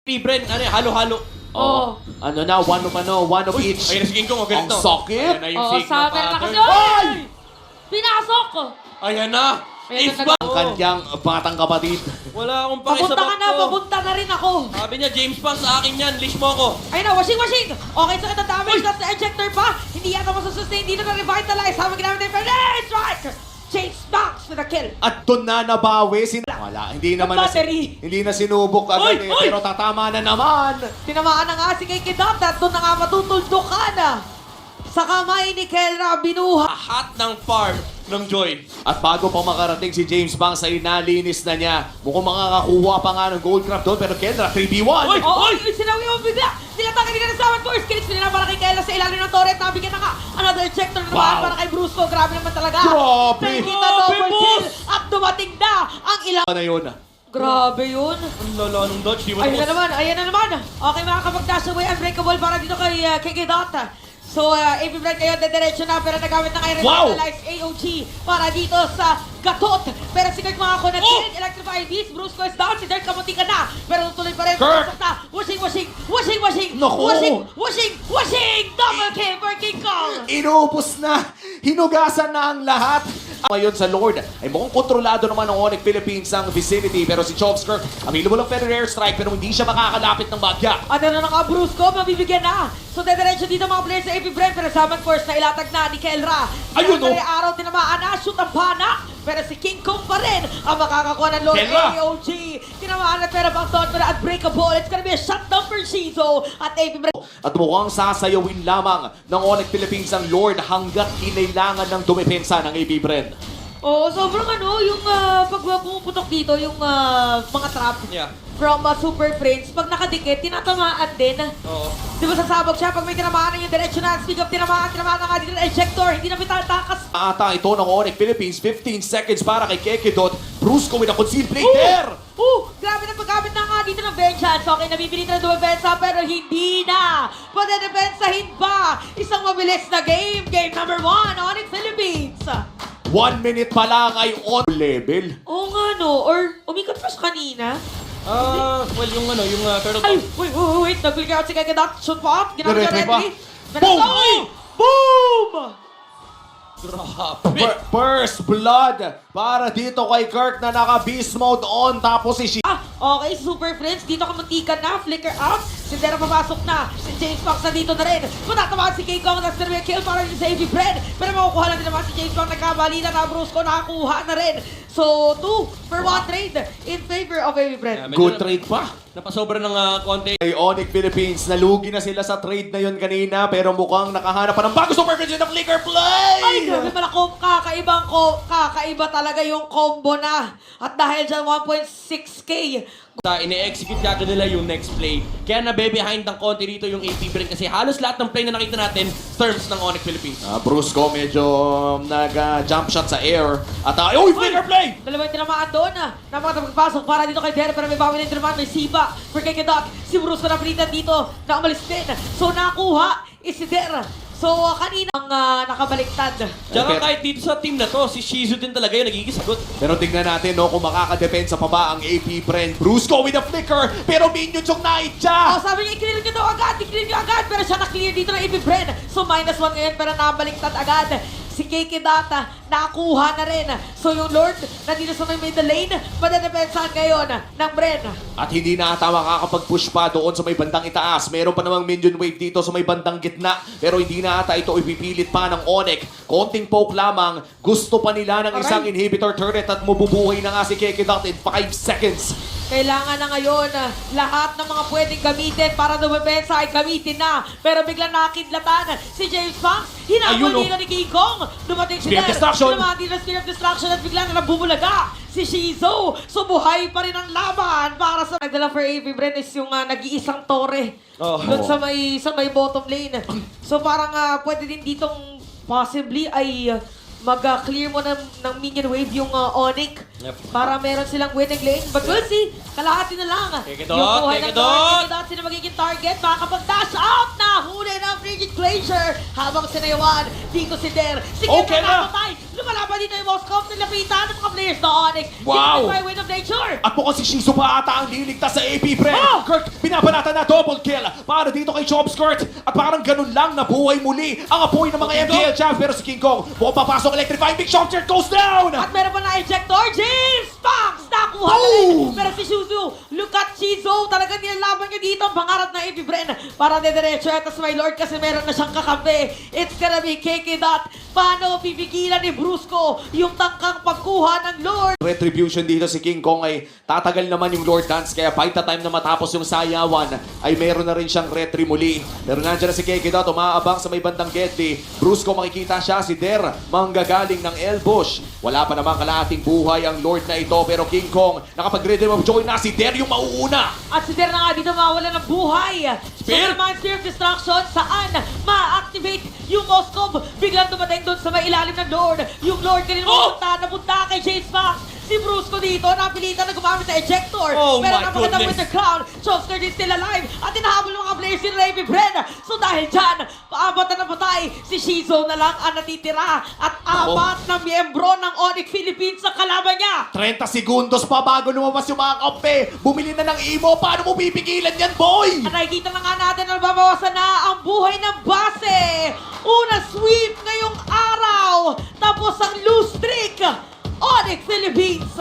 Bren, ano yan, halo-halo. Oo. Ano na, one of each. Ayun na si King Kong, galit Ang to. sakit. Ayan na yung Oo, Sigma summer na kasi. pattern. Ay! Pinasok! Ayan na. Ayan It's na back. Ang kanyang batang kapatid. Wala akong pake sa Papunta ka back na, ko. papunta na rin ako. Sabi niya, James Pang sa akin yan. Leash mo ako. Ayun na, washing! Okay, sakit ang damage. That's the ejector pa. Hindi yata masusustain dito na revitalize. Habang ginamit ng Fernandez. Strike! James Banks with a kill. At doon na nabawi. Wala, hindi naman na, Battery. hindi na sinubok agad Oy! eh, Oy! pero tatama na naman. Tinamaan na nga si Kiki Dot at doon na nga matutuldukan sa kamay ni Kelra binuha. Lahat ng farm ng Joy. At bago pa makarating si James Banks ay nalinis na niya. Mukhang makakakuha pa nga ng gold craft doon, pero Kendra, 3v1. Oy! Oo, sinawi mo bigla. Tinatangin nila na sa amin. First kills nila para kay Kelra sa ilalim ng turret. Nabigyan na nga another ejector na naman Wow. para kay Brusco. Grabe naman talaga. Grabe. Nakikita Grabe, double kill boss. at dumating na ang ilang. Na yun. Grabe yun. Ang lala ng dodge, di ba? Ayan na naman. Okay, makakapag-dash away unbreakable para dito kay Kiki Dot. So, AP Brand kayo, dediretso na, pero nagamit na kayo Wow! revitalize AOG para dito sa Gatot. Pero si Kirk makako na Oh! Electrify Beast, Brusco is down, si Dirk kamunti ka na. Pero tutuloy pa rin, Kirk! pasok na. Washing! Naku! Washing! Double kill for King Kong! Inubos na. Hinugasan na ang lahat. Ngayon sa Lord ay mukhang kontrolado naman ng Onyx Philippines ang vicinity, pero si Chobsker, available ang Feather Air Strike pero hindi siya makakalapit ng bagya. Ano na naka Brusco, mabibigyan na. So, dediretso dito mga players sa AP Brand, pero Saman Force na ilatag na ni Kelra. Ayun, oh. Araw, tinamaan na, shoot ang pana. Pero si King Kong pa rin ang makakakuha ng Lord Kelra! AOG. Tinamaan na pero backdown pero unbreakable. It's gonna be a shutdown for Shizo at AP Brand. At mukhang sasayawin lamang ng Onyx Philippines ang Lord hanggat kinailangan ng dumepensa ng AP Bren. Oo, sobrang yung pag pumuputok dito, yung mga trap Yeah. from Super Prince, pag nakadikit, tinatamaan din. Oo. Di ba sasabog siya pag may tinamaan na yung diretsyo na. Speak of tinamaan na nga dito ng ejector. Hindi na pitatakas. Ata ito ng Onyx Philippines, 15 seconds para kay Kekidot. Brusco with a concealed play there! Grabe na paggamit na nga dito ng vengeance. Okay, nabibili na ng dumepensa pero hindi na. Padadepensahin pa. Isang mabilis na game. Game number 1, Onyx Philippines. 1 minute pa lang ay on level. Oo nga no. Or umikot pa siya kanina. Well, yung turtle Ay, bomb. wait. Nag-click out si Kekidot. Shoot pa. Ginamit Diretso yung pa. ready. Boom! Ay! Boom! Grabe. First blood para dito kay Kirk na naka-beast mode on, tapos si Okay, Super Friends, dito ka muntikan na, flicker out, si Dera papasok na, si James Fox na dito na rin, matatamaan si King Kong, that's the kill para rin sa AP Bread, pero makukuha lang din naman si James Fox, nagkabalita na, Brusco nakakuha na rin, so 2 for 1 trade in favor of AP Bread. Yeah, medyo good trade pa. Napasobra ng konti. Kay Onyx Philippines, nalugi na sila sa trade na yon kanina, pero mukhang nakahanap pa ng bago Super Friends with the flicker play! Ay, grabe pala, kakaiba talaga yung combo na, at dahil dyan 1.6k, Ine-execute kagad nila yung next play. Kaya nabe-behind ng konti dito yung AP Bren kasi halos lahat ng play na nakita natin, terms ng Onyx Philippines. Brusco medyo nag-jump shot sa air. At uy, flicker play! Dalawang tinamaan doon na makapagpasok para dito kay Der, pero may bawi na yung tinamaan, may siba for kay Kedot. Si Brusco na pilitan dito na umalis din. So nakuha is si Der. So kanina ang nakabaliktad. Tsaka kahit dito sa team na to, si Shizu din talaga yung nagigisagot. Pero tingnan natin no, kung makakadepensa pa ba ang AP Bren. Brusco with a flicker, pero minions yung naitya! Sabi niya, i-clear nyo daw agad, i-clear nyo agad. Pero siya na-clear dito ng AP Bren. So -1 ngayon, pero nabaliktad agad. Si Keke Data, nakuha na rin. So yung Lord, nandito sa may middle lane, madadepensahan ngayon ng Bren. At hindi na ata makakapag-push pa doon sa may bandang itaas. Meron pa namang minion wave dito sa may bandang gitna. Pero hindi na ata ito ipipilit pa ng Onyx. Konting poke lamang. Gusto pa nila ng isang inhibitor turret at mabubuhay na nga si Keke Dot in 5 seconds. Kailangan na ngayon lahat ng mga pwedeng gamitin para dumepensa ay gamitin na. Pero biglang nakidlatan si James Banks. Hinabol Ayun, dito ni King Kong. Dumating si Spear of Der. Destruction. Dumating dito Spear of Destruction at biglang na nabubulaga si Shizo. So buhay pa rin ang laban para sa nagdala for AP Bren is yung nag-iisang tore. Oh. Doon sa may bottom lane. So parang pwede din ditong possibly ay mag-clear mo ng minion wave yung Onyx. Yep. Para meron silang winning lane. But we'll see. Kalahati na lang. Kekidot, Yung buhay ng Kekidot. Lord, Kekidot, sino magiging target? Makakapag-dash out na! Huli ng Frigid Glacier! Habang sinayawan, dito si Der. Sige Okay na. nakapatay! Lumalaban dito yung Moscow. Nilapitan ng mga players na Onyx. Wow! By Wind of Nature. At mukhang si Shizu pa ata ang liligtas sa AP Pre. Oh! Kirk, binabanatan na double kill para dito kay Chopskirt. At parang ganun lang nabuhay muli ang apoy ng mga MPL champs. Pero si King Kong, mukhang papasok electrifying. Big Chopskirt goes down! At meron pa na ejector. James Fox! Nakuha na rin. Pero si Shuzu, look at Shizu. Talagang nilalaban niya dito ang pangarap ng AP Bren. Para dediretso. At my lord kasi meron na siyang kakampi. It's gonna be KK Dot. Paano pipigilan ni Brusco yung tangkang pagkuha ng Lord? Retribution dito si King Kong ay tatagal naman yung Lord Dance kaya by the time na matapos yung sayawan ay meron na rin siyang retry muli. Pero nandiyan na si KK Dot, umaabang sa may bandang Gedli. Brusco makikita siya, si Der manggagaling ng Elbush. Wala pa namang kalahating buhay ang Lord na ito pero King Kong nakapag-rhythm of joy na, si Der yung mauuna. At si Der na nga dito mawala ng buhay. Spear? So naman Spear of Destruction saan ma-activate yung Moskov. Biglang dumating doon sa may ilalim ng Lord. Yung Lord kanina napunta kay James Fox. Si Brusco dito, napilitan na gumamit sa ejector. Oh pero my napagandang goodness. with the crown. Chopskirt is still alive. At hinahabol ng mga players si Raven Bren. So dahil dyan, paabot na patay. Si Shizu na lang ang natitira. At apat na miyembro ng Onyx Philippines sa kalaban niya. 30 segundos pa bago lumabas yung mga kampe. Bumili na ng imo. Paano mo pipigilan yan, boy? At nakikita na nga natin na babawasan na ang buhay ng base. Una sweep ngayong araw. Tapos ang loose streak. Onyx Philippines.